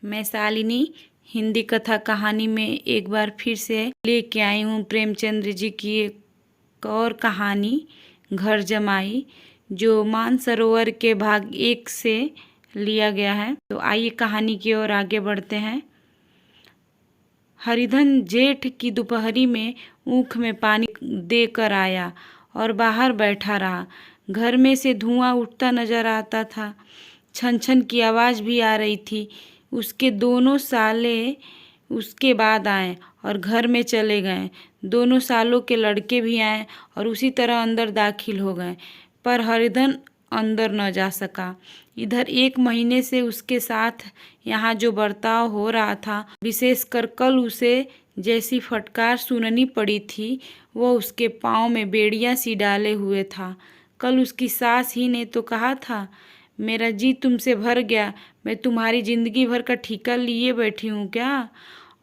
मैं शालिनी हिंदी कथा कहानी में एक बार फिर से लेके आई हूँ प्रेमचंद्र जी की एक और कहानी घर जमाई, जो मानसरोवर के भाग 1 से लिया गया है। तो आइए कहानी की ओर आगे बढ़ते हैं। हरिधन जेठ की दोपहरी में ऊख में पानी देकर आया और बाहर बैठा रहा। घर में से धुआं उठता नजर आता था, छन छन की आवाज़ भी आ रही थी। उसके दोनों साले उसके बाद आए और घर में चले गए। दोनों सालों के लड़के भी आए और उसी तरह अंदर दाखिल हो गए, पर हरिधन अंदर न जा सका। इधर 1 महीने से उसके साथ यहाँ जो बर्ताव हो रहा था, विशेषकर कल उसे जैसी फटकार सुननी पड़ी थी, वह उसके पाँव में बेड़ियाँ सी डाले हुए था। कल उसकी सास ही ने तो कहा था, मेरा जी तुमसे भर गया, मैं तुम्हारी जिंदगी भर का ठेका लिए बैठी हूँ क्या।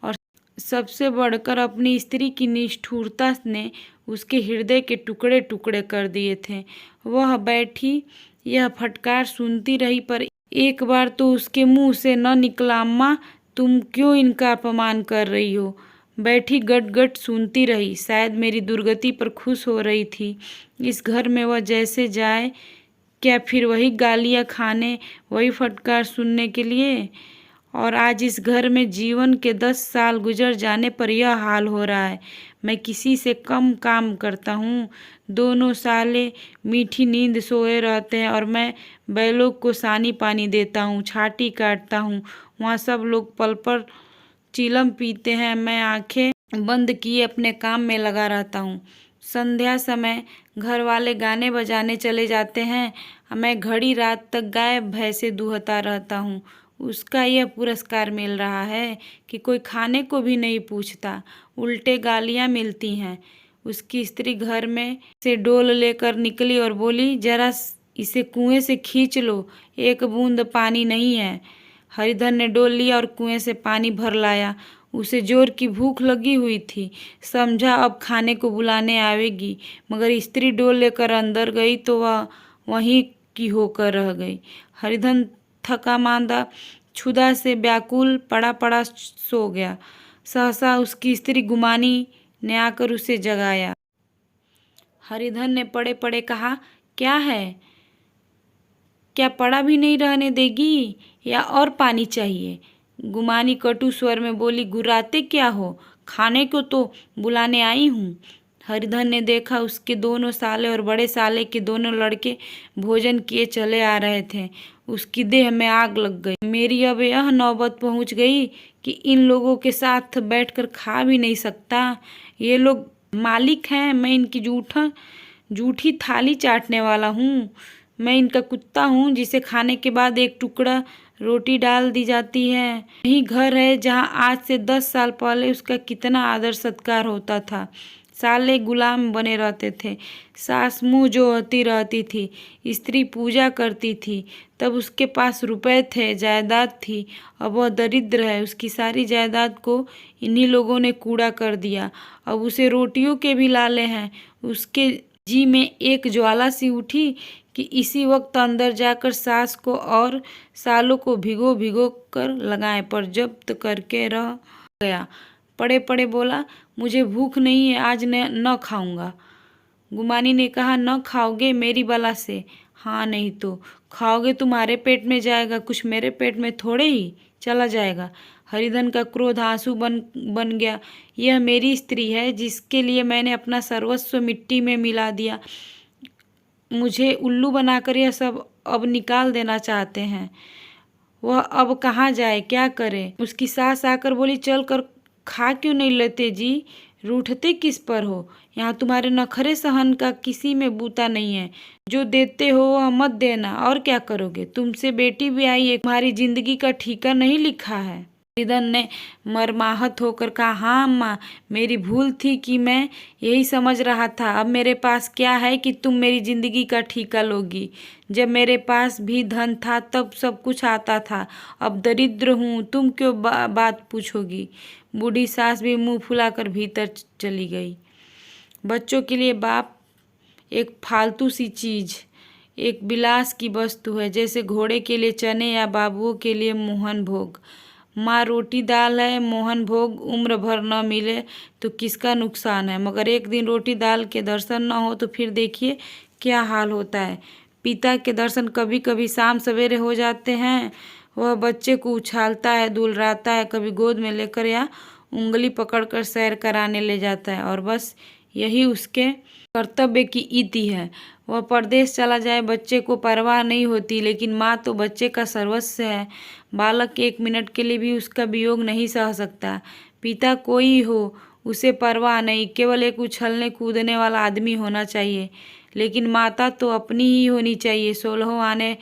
और सबसे बढ़कर अपनी स्त्री की निष्ठुरता ने उसके हृदय के टुकड़े टुकड़े कर दिए थे। वह बैठी यह फटकार सुनती रही, पर एक बार तो उसके मुंह से न निकला, अम्मा तुम क्यों इनका अपमान कर रही हो। बैठी गट गट सुनती रही। शायद मेरी दुर्गति पर खुश हो रही थी। इस घर में वह जैसे जाए, क्या फिर वही गालियाँ खाने, वही फटकार सुनने के लिए। और आज इस घर में जीवन के 10 साल गुजर जाने पर यह हाल हो रहा है। मैं किसी से कम काम करता हूँ। दोनों साले मीठी नींद सोए रहते हैं और मैं बैलों को सानी पानी देता हूँ, छाटी काटता हूँ। वहाँ सब लोग पल पर चिलम पीते हैं, मैं आंखें बंद किए अपने काम में लगा रहता हूँ। संध्या समय घर वाले गाने बजाने चले जाते हैं, मैं घड़ी रात तक गाय भैंसे दूहता रहता हूँ। उसका यह पुरस्कार मिल रहा है कि कोई खाने को भी नहीं पूछता, उल्टे गालियाँ मिलती हैं। उसकी स्त्री घर में से डोल लेकर निकली और बोली, जरा इसे कुएं से खींच लो, 1 बूंद पानी नहीं है। हरिधन ने डोल लिया और कुएं से पानी भर लाया। उसे जोर की भूख लगी हुई थी, समझा अब खाने को बुलाने आवेगी, मगर स्त्री डोल लेकर अंदर गई तो वह वहीं की होकर रह गई। हरिधन थका मांदा क्षुधा से व्याकुल पड़ा पड़ा सो गया। सहसा उसकी स्त्री गुमानी ने आकर उसे जगाया। हरिधन ने पड़े पड़े कहा, क्या है, क्या पड़ा भी नहीं रहने देगी या और पानी चाहिए। गुमानी कटु स्वर में बोली, गुर्राते क्या हो, खाने को तो बुलाने आई हूँ। हरिधन ने देखा उसके दोनों साले और बड़े साले के दोनों लड़के भोजन किए चले आ रहे थे। उसकी देह में आग लग गई। मेरी अब यह नौबत पहुँच गई कि इन लोगों के साथ बैठकर खा भी नहीं सकता। ये लोग मालिक हैं, मैं इनकी जूठी थाली चाटने वाला हूँ। मैं इनका कुत्ता हूँ जिसे खाने के बाद 1 टुकड़ा रोटी डाल दी जाती है। यही घर है जहाँ आज से 10 साल पहले उसका कितना आदर सत्कार होता था। साले गुलाम बने रहते थे, सास मुँह जोहती रहती थी, स्त्री पूजा करती थी। तब उसके पास रुपए थे, जायदाद थी। अब वह दरिद्र है। उसकी सारी जायदाद को इन्हीं लोगों ने कूड़ा कर दिया। अब उसे रोटियों के भी लाले हैं। उसके जी में एक ज्वाला सी उठी कि इसी वक्त अंदर जाकर सास को और सालों को भिगो भिगो कर लगाएं, पर जब्त करके रह गया। पड़े पड़े बोला, मुझे भूख नहीं है, आज न खाऊंगा। गुमानी ने कहा, न खाओगे मेरी बला से। हाँ नहीं तो खाओगे, तुम्हारे पेट में जाएगा, कुछ मेरे पेट में थोड़े ही चला जाएगा। हरिधन का क्रोध आंसू बन गया। यह मेरी स्त्री है जिसके लिए मैंने अपना सर्वस्व मिट्टी में मिला दिया। मुझे उल्लू बनाकर यह सब अब निकाल देना चाहते हैं। वह अब कहाँ जाए, क्या करे। उसकी सास आकर बोली, चल कर खा क्यों नहीं लेते जी, रूठते किस पर हो। यहाँ तुम्हारे नखरे सहन का किसी में बूता नहीं है। जो देते हो वह मत देना, और क्या करोगे। तुमसे बेटी भी आई है, तुम्हारी जिंदगी का ठीका नहीं लिखा है। हरिधन ने मर्माहत होकर कहा, हाँ अम्मा, मेरी भूल थी कि मैं यही समझ रहा था। अब मेरे पास क्या है कि तुम मेरी जिंदगी का ठीका लोगी। जब मेरे पास भी धन था तब सब कुछ आता था, अब दरिद्र हूँ, तुम क्यों बात पूछोगी। बूढ़ी सास भी मुंह फुलाकर भीतर चली गई। बच्चों के लिए बाप एक फालतू सी चीज़, एक विलास की वस्तु है, जैसे घोड़े के लिए चने या बाबुओं के लिए मोहन भोग। माँ रोटी दाल है, मोहन भोग उम्र भर न मिले तो किसका नुकसान है, मगर एक दिन रोटी दाल के दर्शन न हो तो फिर देखिए क्या हाल होता है। पिता के दर्शन कभी कभी शाम सवेरे हो जाते हैं। वह बच्चे को उछालता है, दुलराता है, कभी गोद में लेकर या उंगली पकड़कर सैर कराने ले जाता है, और बस यही उसके कर्तव्य की इति है। वह परदेश चला जाए, बच्चे को परवाह नहीं होती, लेकिन माँ तो बच्चे का सर्वस्व है। बालक एक मिनट के लिए भी उसका वियोग नहीं सह सकता। पिता कोई हो, उसे परवाह नहीं, केवल एक उछलने कूदने वाला आदमी होना चाहिए। लेकिन माता तो अपनी ही होनी चाहिए, 16 आने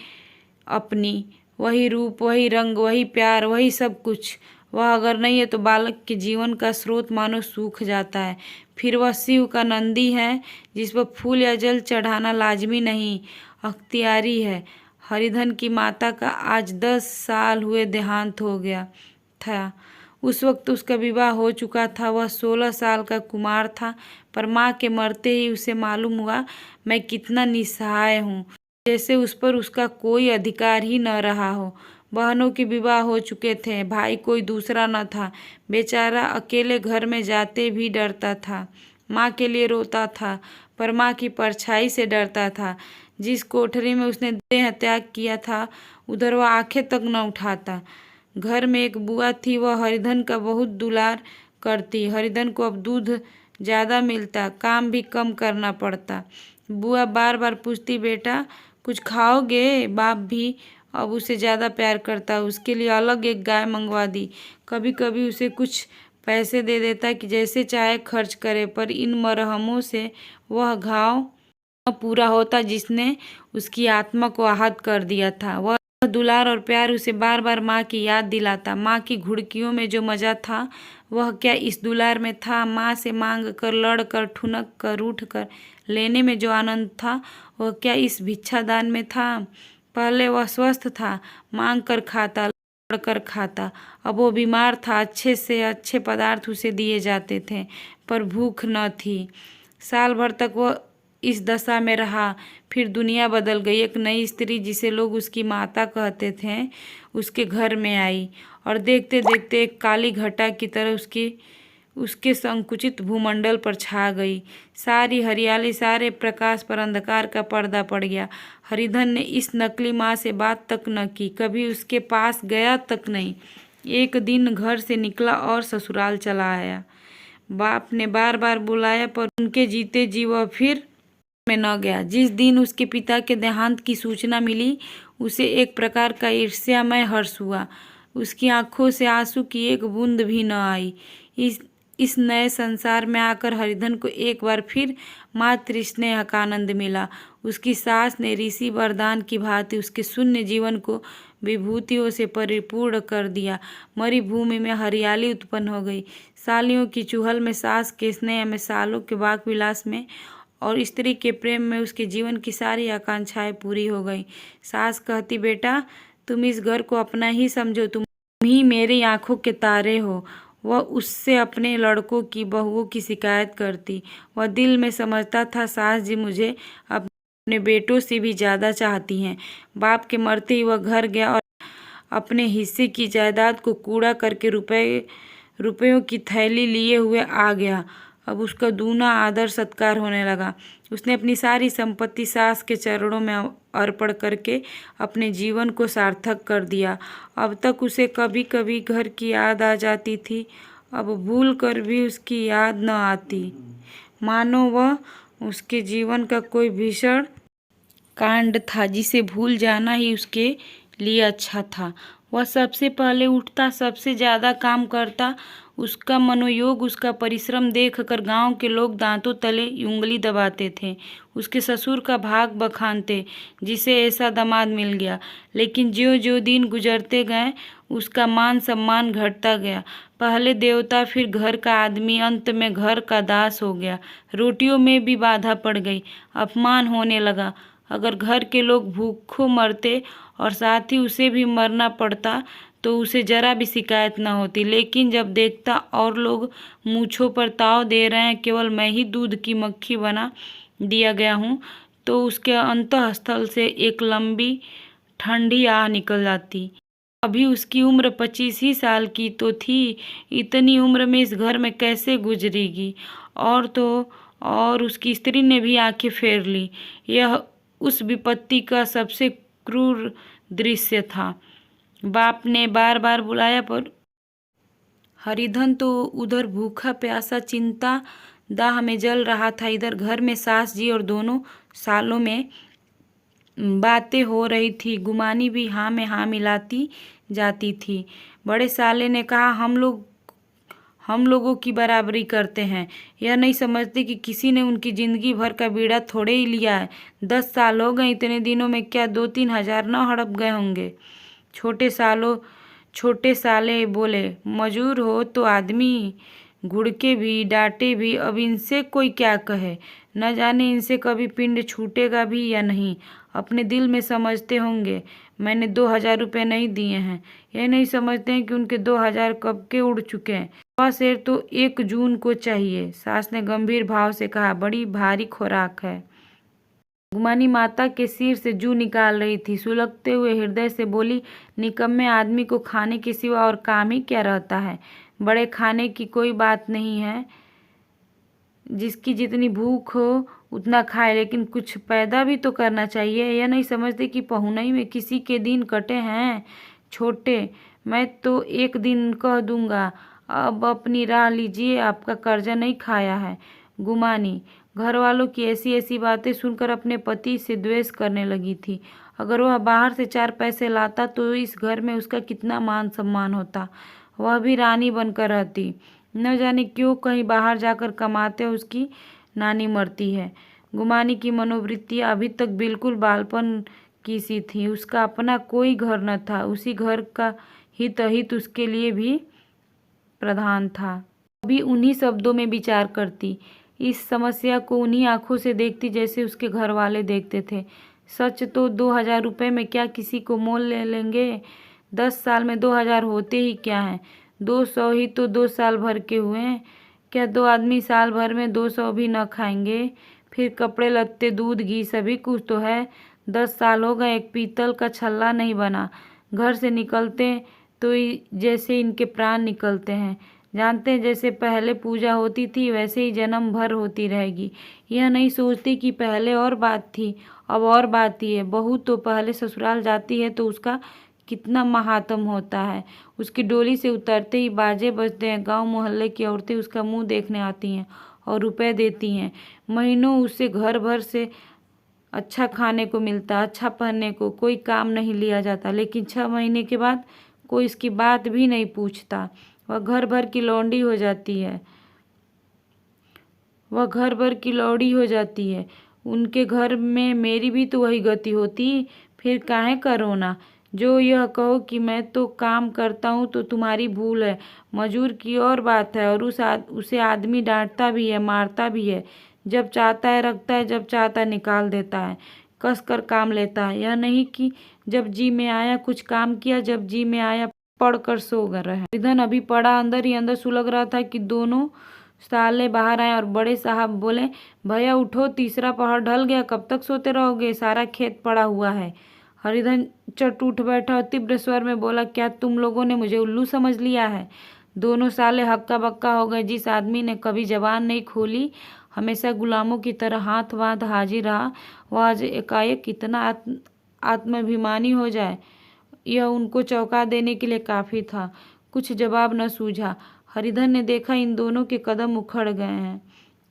अपनी, वही रूप, वही रंग, वही प्यार, वही सब कुछ। वह अगर नहीं है तो बालक के जीवन का स्रोत मानो सूख जाता है। फिर वह शिव का नंदी है, जिस पर फूल या जल चढ़ाना लाजमी नहीं, अख्तियारी है। हरिधन की माता का आज 10 साल हुए देहांत हो गया था। उस वक्त उसका विवाह हो चुका था। वह 16 साल का कुमार था, पर माँ के मरते ही उसे मालूम हुआ मैं कितना निस्सहाय हूँ, जैसे उस पर उसका कोई अधिकार ही न रहा हो। बहनों के विवाह हो चुके थे, भाई कोई दूसरा न था। बेचारा अकेले घर में जाते भी डरता था। माँ के लिए रोता था, पर माँ की परछाई से डरता था। जिस कोठरी में उसने देह त्याग किया था, उधर वह आंखें तक न उठाता। घर में एक बुआ थी, वह हरिधन का बहुत दुलार करती। हरिधन को अब दूध ज़्यादा मिलता, काम भी कम करना पड़ता। बुआ बार बार पूछती, बेटा कुछ खाओगे? बाप भी अब उसे ज़्यादा प्यार करता, उसके लिए अलग एक गाय मंगवा दी। कभी कभी उसे कुछ पैसे दे देता कि जैसे चाहे खर्च करे, पर इन मरहमों से वह घाव न पूरा होता जिसने उसकी आत्मा को आहत कर दिया था। वह दुलार और प्यार उसे बार बार माँ की याद दिलाता। माँ की घुड़कियों में जो मजा था, वह क्या इस दुलार में था? माँ से मांग कर, लड़ कर, ठुनक कर, उठ कर लेने में जो आनंद था, वह क्या इस भिक्षादान में था? पहले वह स्वस्थ था, मांग कर खाता, लड़ कर खाता। अब वो बीमार था, अच्छे से अच्छे पदार्थ उसे दिए जाते थे, पर भूख न थी। साल भर तक वह इस दशा में रहा। फिर दुनिया बदल गई। एक नई स्त्री, जिसे लोग उसकी माता कहते थे, उसके घर में आई, और देखते देखते एक काली घटा की तरह उसके संकुचित भूमंडल पर छा गई। सारी हरियाली, सारे प्रकाश पर अंधकार का पर्दा पड़ गया। हरिधन ने इस नकली माँ से बात तक न की, कभी उसके पास गया तक नहीं। एक दिन घर से निकला और ससुराल चला आया। बाप ने बार बार बुलाया, पर उनके जीते जी वह फिर में न गया। जिस दिन उसके पिता के देहांत की सूचना मिली, उसे एक प्रकार का ईर्ष्यामय हर्ष हुआ। उसकी आंखों से आंसू की एक बूंद भी न आई। इस नए संसार में आकर हरिधन को एक बार फिर मातृ स्नेह का आनंद मिला। उसकी सास ने ऋषि वरदान की भांति उसके शून्य जीवन को विभूतियों से परिपूर्ण कर दिया। मरी भूमि में हरियाली उत्पन्न हो गई। सालियों की चुहल में, सास के स्नेह में, सालों के बाग विलास में और स्त्री के प्रेम में उसके जीवन की सारी आकांक्षाएं पूरी हो गई। सास कहती, बेटा तुम इस घर को अपना ही समझो, तुम ही मेरी आंखों के तारे हो। वह उससे अपने लड़कों की, बहुओं की शिकायत करती। वह दिल में समझता था, सास जी मुझे अपने बेटों से भी ज़्यादा चाहती हैं। बाप के मरते ही वह घर गया और अपने हिस्से की जायदाद को कूड़ा करके रुपयों की थैली लिए हुए आ गया। अब उसका दूना आदर सत्कार होने लगा। उसने अपनी सारी संपत्ति सास के चरणों में अर्पण करके अपने जीवन को सार्थक कर दिया। अब तक उसे कभी कभी घर की याद आ जाती थी, अब भूल कर भी उसकी याद न आती, मानो वह उसके जीवन का कोई भीषण कांड था जिसे भूल जाना ही उसके लिए अच्छा था। वह सबसे पहले उठता, सबसे ज़्यादा काम करता। उसका मनोयोग, उसका परिश्रम देखकर गांव के लोग दांतों तले उंगली दबाते थे। उसके ससुर का भाग बखानते, जिसे ऐसा दामाद मिल गया। लेकिन ज्यों ज्यों दिन गुजरते गए, उसका मान सम्मान घटता गया। पहले देवता, फिर घर का आदमी, अंत में घर का दास हो गया। रोटियों में भी बाधा पड़ गई, अपमान होने लगा। अगर घर के लोग भूखों मरते और साथ ही उसे भी मरना पड़ता तो उसे जरा भी शिकायत न होती। लेकिन जब देखता और लोग मूंछों पर ताव दे रहे हैं, केवल मैं ही दूध की मक्खी बना दिया गया हूँ, तो उसके अंतःस्थल से एक लंबी ठंडी आह निकल जाती। अभी उसकी उम्र 25 ही साल की तो थी। इतनी उम्र में इस घर में कैसे गुजरेगी। और तो और उसकी स्त्री ने भी आंखें फेर ली। यह उस विपत्ति का सबसे क्रूर दृश्य था। बाप ने बार बार बुलाया पर हरिधन तो उधर भूखा प्यासा चिंता दाह में जल रहा था। इधर घर में सास जी और दोनों सालों में बातें हो रही थी। गुमानी भी हाँ में हाँ मिलाती जाती थी। बड़े साले ने कहा, हम लोगों की बराबरी करते हैं। यह नहीं समझते कि किसी ने उनकी जिंदगी भर का बीड़ा थोड़े ही लिया है। 10 साल हो गए, इतने दिनों में क्या 2-3 हजार न हड़प गए होंगे। छोटे साले बोले, मजूर हो तो आदमी घुड़के भी डांटे भी, अब इनसे कोई क्या कहे। न जाने इनसे कभी पिंड छूटेगा भी या नहीं। अपने दिल में समझते होंगे मैंने 2,000 रुपये नहीं दिए हैं। यह नहीं समझते हैं कि उनके 2,000 कब के उड़ चुके हैं। वह शेर तो 1 जून को चाहिए। सास ने गंभीर भाव से कहा, बड़ी भारी खुराक है। गुमानी माता के सिर से जू निकाल रही थी। सुलगते हुए हृदय से बोली, निकम्मे आदमी को खाने के सिवा और काम ही क्या रहता है। बड़े खाने की कोई बात नहीं है, जिसकी जितनी भूख हो उतना खाए, लेकिन कुछ पैदा भी तो करना चाहिए। यह नहीं समझते कि पहुनई में किसी के दिन कटे हैं। छोटे, मैं तो 1 दिन कह दूंगा, अब अपनी राह लीजिए, आपका कर्जा नहीं खाया है। गुमानी घर वालों की ऐसी ऐसी बातें सुनकर अपने पति से द्वेष करने लगी थी। अगर वह बाहर से 4 पैसे लाता तो इस घर में उसका कितना मान सम्मान होता। वह भी रानी बनकर रहती। न जाने क्यों कहीं बाहर जाकर कमाते उसकी नानी मरती है। गुमानी की मनोवृत्तियाँ अभी तक बिल्कुल बालपन की सी थी। उसका अपना कोई घर न था। उसी घर का हित अहित उसके लिए भी प्रधान था। अभी उन्हीं शब्दों में विचार करती, इस समस्या को उन्हीं आंखों से देखती जैसे उसके घर वाले देखते थे। सच तो 2,000 रुपये में क्या किसी को मोल ले लेंगे। 10 साल में 2,000 होते ही क्या हैं। 200 ही तो 2 साल भर के हुए हैं। क्या 2 आदमी साल भर में 200 भी न खाएंगे। फिर कपड़े लत्ते दूध घी सभी कुछ तो है। 10 साल हो गए, एक पीतल का छल्ला नहीं बना। घर से निकलते तो जैसे इनके प्राण निकलते हैं। जानते हैं जैसे पहले पूजा होती थी वैसे ही जन्म भर होती रहेगी। यह नहीं सोचती कि पहले और बात थी, अब और बात ही है। बहू तो पहले ससुराल जाती है तो उसका कितना महात्म होता है। उसकी डोली से उतरते ही बाजे बजते हैं। गांव मोहल्ले की औरतें उसका मुंह देखने आती हैं और रुपए देती हैं। महीनों उससे घर भर से अच्छा खाने को मिलता, अच्छा पहनने को, कोई काम नहीं लिया जाता। लेकिन 6 महीने के बाद कोई इसकी बात भी नहीं पूछता। वह घर भर की लौंडी हो जाती है। उनके घर में मेरी भी तो वही गति होती। फिर काहे का रोना। जो यह कहो कि मैं तो काम करता हूँ तो तुम्हारी भूल है। मजूर की और बात है। और उसे आदमी डांटता भी है, मारता भी है। जब चाहता है रखता है, जब चाहता है निकाल देता है। कस कर काम लेता है। यह नहीं कि जब जी में आया कुछ काम किया, जब जी में आया पढ़ कर सो रहे। हरिधन अभी पड़ा अंदर ही अंदर सुलग रहा था कि दोनों साले बाहर आए और बड़े साहब बोले, भैया उठो, तीसरा पहर ढल गया, कब तक सोते रहोगे, सारा खेत पड़ा हुआ है। हरिधन चट उठ बैठा और तीव्र स्वर में बोला, क्या तुम लोगों ने मुझे उल्लू समझ लिया है। दोनों साले हक्का बक्का हो गए। जिस आदमी ने कभी जबान नहीं खोली, हमेशा गुलामों की तरह हाथ बांध हाजिर रहा, वह आज एकाएक इतना आत्माभिमानी हो जाए, यह उनको चौंका देने के लिए काफ़ी था। कुछ जवाब न सूझा। हरिधन ने देखा इन दोनों के कदम उखड़ गए हैं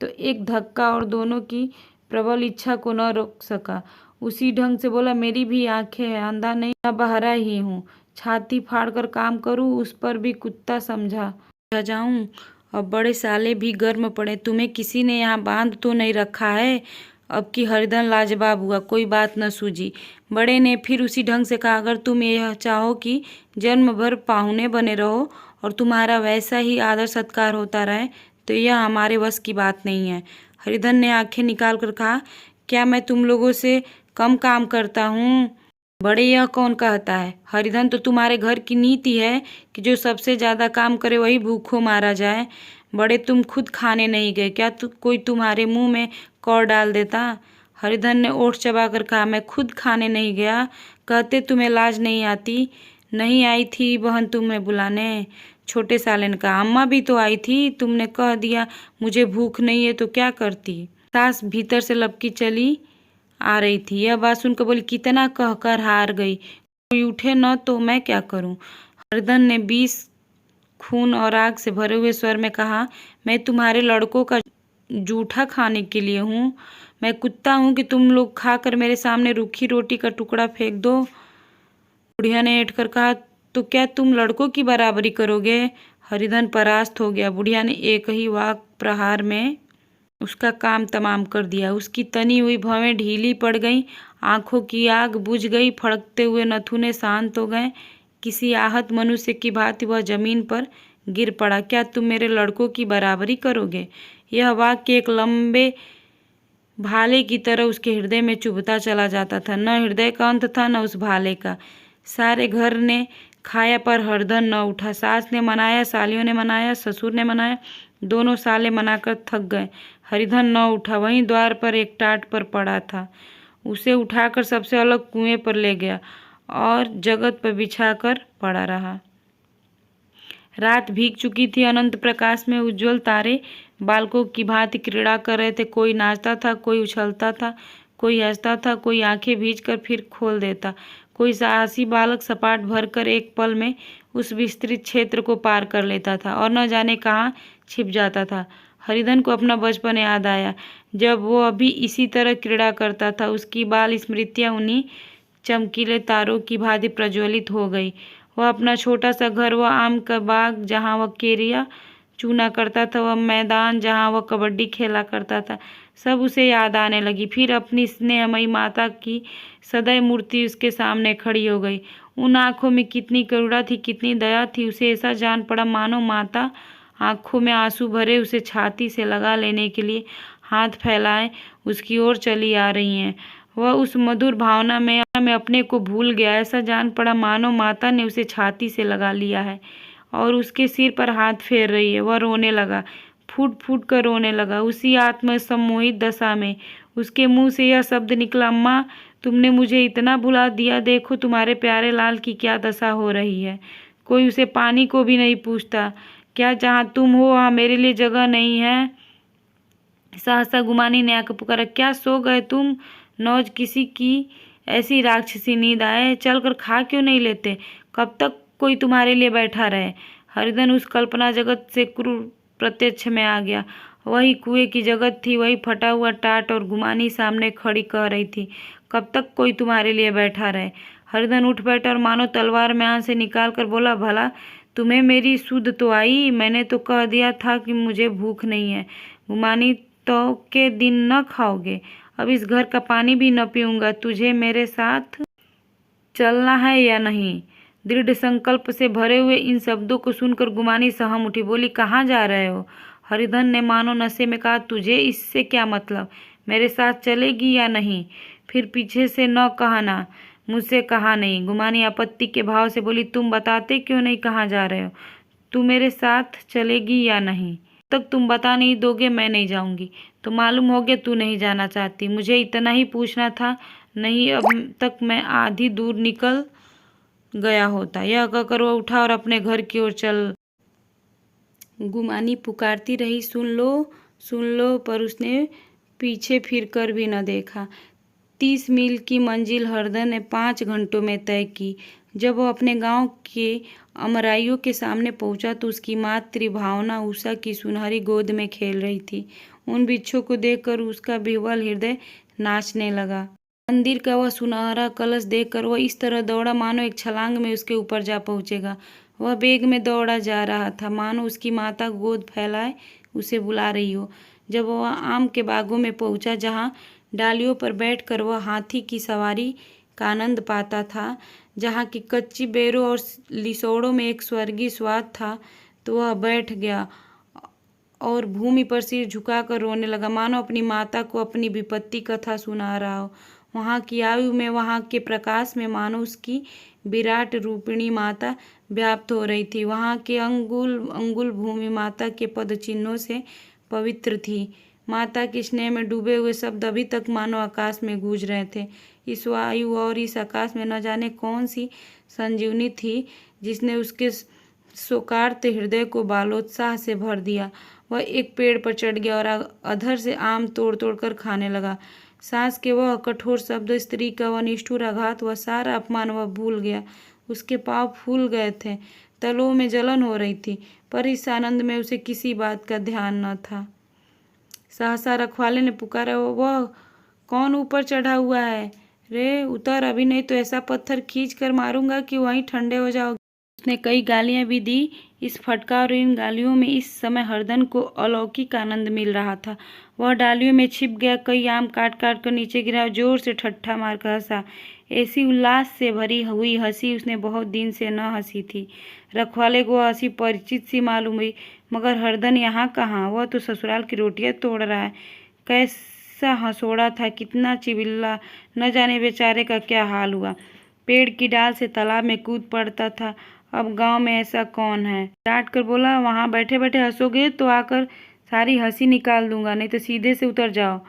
तो एक धक्का और दोनों की प्रबल इच्छा को न रोक सका। उसी ढंग से बोला, मेरी भी आंखें हैं, अंधा नहीं, न बहरा ही हूँ। छाती फाड़ कर काम करूँ, उस पर भी कुत्ता समझा जाऊँ। अब बड़े साले भी गर्म पड़े, तुम्हें किसी ने यहाँ बांध तो नहीं रखा है। अब की हरिधन लाजवाब हुआ, कोई बात न सूझी। बड़े ने फिर उसी ढंग से कहा, अगर तुम यह चाहो कि जन्म भर पाहुने बने रहो और तुम्हारा वैसा ही आदर सत्कार होता रहे तो यह हमारे वश की बात नहीं है। हरिधन ने आंखें निकाल कर कहा, क्या मैं तुम लोगों से कम काम करता हूँ। बड़े, यह कौन कहता है। हरिधन, तो तुम्हारे घर की नीति है कि जो सबसे ज़्यादा काम करे वही भूखों मारा जाए। बड़े, तुम खुद खाने नहीं गए क्या। कोई तुम्हारे मुंह में कौर डाल देता। हरिधन ने ओठ चबाकर कहा, मैं खुद खाने नहीं गया। कहते तुम्हें लाज नहीं आती। नहीं आई थी बहन तुम्हें बुलाने? छोटे साले ने कहा। अम्मा भी तो आई थी, तुमने कह दिया मुझे भूख नहीं है तो क्या करती? सास भीतर से लपकी चली आ रही थी। यह बात सुनकर बोली, कितना कहकर हार गई, कोई उठे न तो मैं क्या करूं? हरदन ने 20 खून और आग से भरे हुए स्वर में कहा, मैं तुम्हारे लड़कों का जूठा खाने के लिए हूँ? मैं कुत्ता हूँ कि तुम लोग खाकर मेरे सामने रूखी रोटी का टुकड़ा फेंक दो? बुढ़िया ने ऐठ कर कहा, तो क्या तुम लड़कों की बराबरी करोगे? हरिधन परास्त हो गया। बुढ़िया ने एक ही वाक प्रहार में उसका काम तमाम कर दिया। उसकी तनी हुई भवें ढीली पड़ गईं, आंखों की आग बुझ गई, फड़कते हुए नथुने शांत हो गए। किसी आहत मनुष्य की भांति वह जमीन पर गिर पड़ा। क्या तुम मेरे लड़कों की बराबरी करोगे? यह वाक्य एक लंबे भाले की तरह उसके हृदय में चुभता चला जाता था। न हृदय का अंत था, न उस भाले का। सारे घर ने खाया पर हरदन न उठा। सास ने मनाया, सालियों ने मनाया, ससुर ने मनाया, दोनों साले मनाकर थक गए। हरिधन न उठा। वहीं द्वार पर एक टाट पर पड़ा था। उसे उठाकर सबसे अलग कुएं पर ले गया और जगत पर बिछाकर पड़ा रहा। रात भीग चुकी थी। अनंत प्रकाश में उज्जवल तारे बालकों की भांति क्रीड़ा कर रहे थे। कोई नाचता था, कोई उछलता था, कोई हंसता था, कोई आंखें भींचकर फिर खोल देता। कोई साहसी बालक सपाट भरकर एक पल में उस विस्तृत क्षेत्र को पार कर लेता था और न जाने कहाँ छिप जाता था। हरिधन को अपना बचपन याद आया, जब वो अभी इसी तरह क्रीड़ा करता था। उसकी बाल स्मृतियाँ उन्हीं चमकीले तारों की भांति प्रज्वलित हो गई। वह अपना छोटा सा घर, वह आम का बाग जहाँ वह केरिया चूना करता था, वह मैदान जहाँ वह कबड्डी खेला करता था, सब उसे याद आने लगी। फिर अपनी स्नेहमयी माता की सदैव मूर्ति उसके सामने खड़ी हो गई। उन आंखों में कितनी करुणा थी, कितनी दया थी। उसे ऐसा जान पड़ा मानो माता आंखों में आंसू भरे उसे छाती से लगा लेने के लिए हाथ फैलाए उसकी ओर चली आ रही हैं। वह उस मधुर भावना में अपने को भूल गया। ऐसा जान पड़ा मानो माता ने उसे छाती से लगा लिया है और उसके सिर पर हाथ फेर रही है। वह रोने लगा, फूट फूट कर रोने लगा। उसी आत्म सम्मोहित दशा में उसके मुंह से यह शब्द निकला, अम्मा तुमने मुझे इतना भुला दिया, देखो तुम्हारे प्यारे लाल की क्या दशा हो रही है। कोई उसे पानी को भी नहीं पूछता। क्या जहाँ तुम हो वहाँ मेरे लिए जगह नहीं है? सहसा गुमानी ने आकर पुकारा, क्या सो गए तुम? नौज किसी की ऐसी राक्षसी नींद आए, चलकर खा क्यों नहीं लेते? कब तक कोई तुम्हारे लिए बैठा रहे? हरिधन उस कल्पना जगत से क्रूर प्रत्यक्ष में आ गया। वही कुएं की जगत थी, वही फटा हुआ टाट, और गुमानी सामने खड़ी कह रही थी, कब तक कोई तुम्हारे लिए बैठा रहे? हरिधन उठ बैठा और मानो तलवार में आंच से निकाल कर बोला, भला तुम्हें मेरी सुध तो आई? मैंने तो कह दिया था कि मुझे भूख नहीं है। गुमानी, तो के दिन न खाओगे? अब इस घर का पानी भी न पीऊंगा। तुझे मेरे साथ चलना है या नहीं? दृढ़ संकल्प से भरे हुए इन शब्दों को सुनकर गुमानी सहम उठी। बोली, कहाँ जा रहे हो? हरिधन ने मानो नशे में कहा, तुझे इससे क्या मतलब? मेरे साथ चलेगी या नहीं? फिर पीछे से न कहना, मुझसे कहा नहीं। गुमानी आपत्ति के भाव से बोली, तुम बताते क्यों नहीं कहाँ जा रहे हो? तू मेरे साथ चलेगी या नहीं? तक तुम बता नहीं दोगे मैं नहीं जाऊंगी। तो मालूम हो गया तू नहीं जाना चाहती। मुझे इतना ही पूछना था, नहीं अब तक मैं आधी दूर निकल गया होता। यह कहकर वह उठा और अपने घर की ओर चल। गुमानी पुकारती रही, सुन लो, पर उसने पीछे फिर कर भी न देखा। 30 मील की मंजिल हरदन ने 5 घंटों में तय की। जब वह अपने गांव के अमराइयों के सामने पहुंचा तो उसकी मातृ भावना उषा की सुनहरी गोद में खेल रही थी। उन वृक्षों को देखकर उसका विह्वल हृदय नाचने लगा। मंदिर का वह सुनहरा कलश देखकर वह इस तरह दौड़ा मानो एक छलांग में उसके ऊपर जा पहुंचेगा। वह वेग में दौड़ा जा रहा था, मानो उसकी माता गोद फैलाए उसे बुला रही हो। जब वह आम के बागों में पहुंचा, जहाँ डालियों पर बैठकर वह हाथी की सवारी का आनंद पाता था, जहाँ की कच्ची बेरों और लिसोड़ों में एक स्वर्गीय स्वाद था, तो वह बैठ गया और भूमि पर सिर झुकाकर रोने लगा, मानो अपनी माता को अपनी विपत्ति कथा सुना रहा हो। वहाँ की आयु में, वहाँ के प्रकाश में मानो उसकी विराट रूपिणी माता व्याप्त हो रही थी। वहाँ के अंगुल अंगुल भूमि माता के पद चिन्हों से पवित्र थी। माता के स्नेह में डूबे हुए शब्द अभी तक मानो आकाश में गूंज रहे थे। इस वायु और इस आकाश में न जाने कौन सी संजीवनी थी जिसने उसके शोकार्त हृदय को बालोत्साह से भर दिया। वह एक पेड़ पर चढ़ गया और अधर से आम तोड़ तोड़ कर खाने लगा। सास के वह कठोर शब्द, स्त्री का वह निष्ठुर आघात, वह सारा अपमान वह भूल गया। उसके पाँव फूल गए थे, तलों में जलन हो रही थी, पर इस आनंद में उसे किसी बात का ध्यान न था। सहसा रखवाले ने पुकारा, वह कौन ऊपर चढ़ा हुआ है? रे उतर, अभी नहीं तो ऐसा पत्थर खींच कर मारूंगा कि वहीं ठंडे हो जाओगे। उसने कई गालियां भी दी। इस फटकार और इन गालियों में इस समय हरदन को अलौकिक आनंद मिल रहा था। वह डालियों में छिप गया, कई आम काट काट कर नीचे गिरा, जोर से ठट्ठा मारकर हंसा। ऐसी उल्लास से भरी हुई हंसी उसने बहुत दिन से न हंसी थी। रखवाले को हंसी परिचित सी मालूम हुई, मगर हरदन यहाँ कहाँ? वह तो ससुराल की रोटियां तोड़ रहा है। कैसा हंसोड़ा था, कितना चिबिल्ला, न जाने बेचारे का क्या हाल हुआ। पेड़ की डाल से तालाब में कूद पड़ता था। अब गांव में ऐसा कौन है? डांट कर बोला, वहां बैठे बैठे हंसोगे तो आकर सारी हंसी निकाल दूंगा, नहीं तो सीधे से उतर जाओ।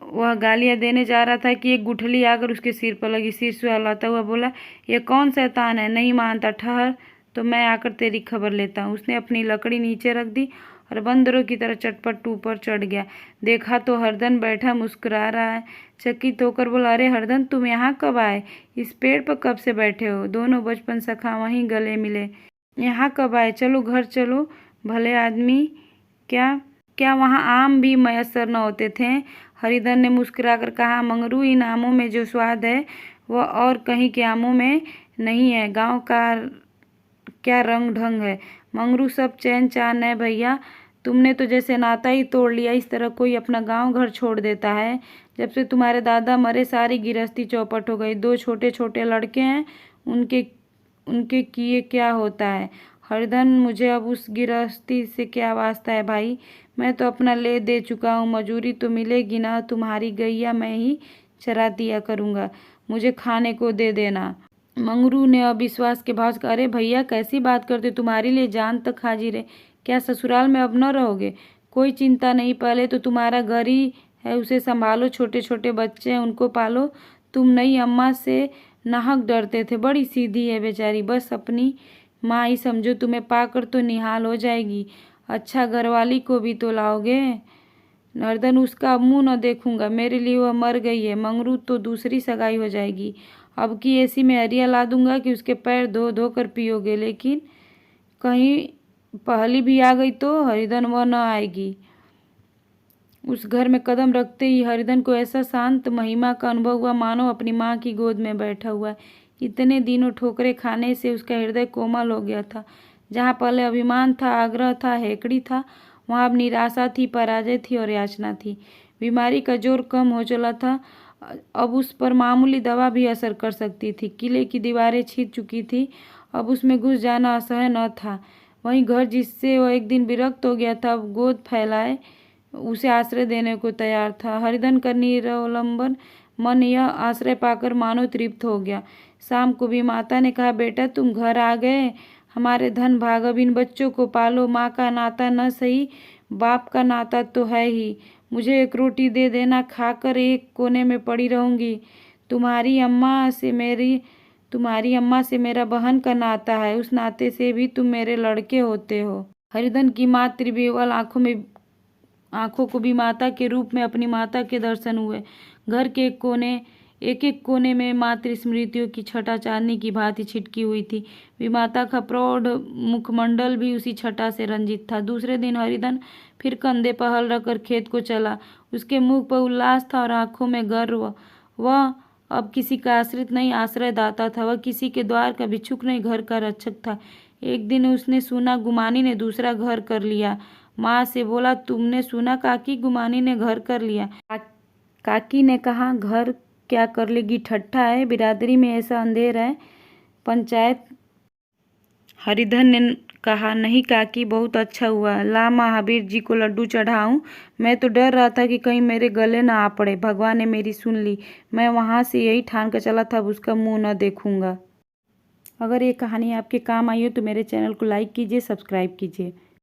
वह गालियां देने जा रहा था कि एक गुठली आकर उसके सिर पर लगी। सिर सुहलाता हुआ बोला, ये कौन शैतान है? नहीं मानता? ठहर तो मैं आकर तेरी खबर लेता हूँ। उसने अपनी लकड़ी नीचे रख दी और बंदरों की तरह चटपट ऊपर चढ़ गया। देखा तो हरदन बैठा मुस्कुरा रहा है। चकित होकर बोला, अरे हरदन, तुम यहाँ कब आए? इस पेड़ पर कब से बैठे हो? दोनों बचपन सखा वहीं गले मिले। यहाँ कब आए? चलो घर चलो। भले आदमी, क्या क्या वहाँ आम भी मयसर न होते थे? हरिधन ने मुस्कुराकर कहा, मंगरू, इन आमों में जो स्वाद है वह और कहीं के आमों में नहीं है। गांव का क्या रंग ढंग है, मंगरू, सब चैन चान है भैया। तुमने तो जैसे नाता ही तोड़ लिया। इस तरह कोई अपना गांव घर छोड़ देता है? जब से तुम्हारे दादा मरे सारी गृहस्थी चौपट हो गई। 2 छोटे छोटे लड़के हैं, उनके उनके किए क्या होता है? हरधन, मुझे अब उस गृहस्थी से क्या वास्ता है भाई? मैं तो अपना ले दे चुका हूँ। मजूरी तो मिलेगी ना? तुम्हारी गैया मैं ही चरा दिया करूँगा, मुझे खाने को दे देना। मंगरू ने अविश्वास के भाव से कहा, अरे भैया, कैसी बात करते? तुम्हारे लिए जान तक हाजिर है। क्या ससुराल में अब न रहोगे? कोई चिंता नहीं, पहले तो तुम्हारा घर ही है, उसे संभालो। छोटे छोटे बच्चे हैं, उनको पालो। तुम नई अम्मा से नाहक डरते थे, बड़ी सीधी है बेचारी, बस अपनी माँ ही समझो। तुम्हें पाकर तो निहाल हो जाएगी। अच्छा, घरवाली को भी तो लाओगे? नर्दन, उसका मुंह न देखूंगा, मेरे लिए वह मर गई है। मंगरू, तो दूसरी सगाई हो जाएगी। अब की ऐसी में हरिया ला दूंगा कि उसके पैर धो धो कर पियोगे। लेकिन कहीं पहली भी आ गई तो? हरिधन, वह न आएगी। उस घर में कदम रखते ही हरिधन को ऐसा शांत महिमा का अनुभव हुआ मानो अपनी माँ की गोद में बैठा हुआ है। इतने दिनों ठोकरें खाने से उसका हृदय कोमल हो गया था। जहाँ पहले अभिमान था, आग्रह था, हेकड़ी था, वहाँ अब निराशा थी, पराजय थी और याचना थी। बीमारी का जोर कम हो चला था। अब उस पर मामूली दवा भी असर कर सकती थी। किले की दीवारें छिद चुकी थी, अब उसमें घुस जाना असह्य न था। वहीं घर जिससे वह एक दिन विरक्त हो गया था, अब गोद फैलाए उसे आश्रय देने को तैयार था। हरिधन का निरवलंबन मन यह आश्रय पाकर मानो तृप्त हो गया। शाम को भी माता ने कहा, बेटा तुम घर आ गए, हमारे धन भाग, अब इन बच्चों को पालो। माँ का नाता न सही, बाप का नाता तो है ही। मुझे एक रोटी दे देना, खाकर एक कोने में पड़ी रहूंगी। तुम्हारी अम्मा से मेरा बहन का नाता है, उस नाते से भी तुम मेरे लड़के होते हो। हरिधन की माँ त्रिवेवल आंखों को भी माता के रूप में अपनी माता के दर्शन हुए। घर के एक एक कोने में मातृ स्मृतियों की छटा चांदनी की भांति छिटकी हुई थी। विमाता का प्रौढ़ मुखमंडल भी उसी छटा से रंजित था। दूसरे दिन हरिधन फिर कंधे पर हल रखकर खेत को चला। उसके मुख पर उल्लास था और आंखों में गर्व। वह अब किसी का आश्रित नहीं, आश्रयदाता था। वह किसी के द्वार का भिक्षुक नहीं, घर का रक्षक था। एक दिन उसने सुना गुमानी ने दूसरा घर कर लिया। माँ से बोला, तुमने सुना काकी, गुमानी ने घर कर लिया? काकी ने कहा, घर क्या कर लेगी, ठट्ठा है, बिरादरी में ऐसा अंधेर है, पंचायत। हरिधन ने कहा, नहीं काकी, बहुत अच्छा हुआ, ला महावीर जी को लड्डू चढ़ाऊं। मैं तो डर रहा था कि कहीं मेरे गले ना आ पड़े। भगवान ने मेरी सुन ली। मैं वहां से यही ठान कर चला था, अब उसका मुंह न देखूंगा। अगर ये कहानी आपके काम आई हो तो मेरे चैनल को लाइक कीजिए, सब्सक्राइब कीजिए।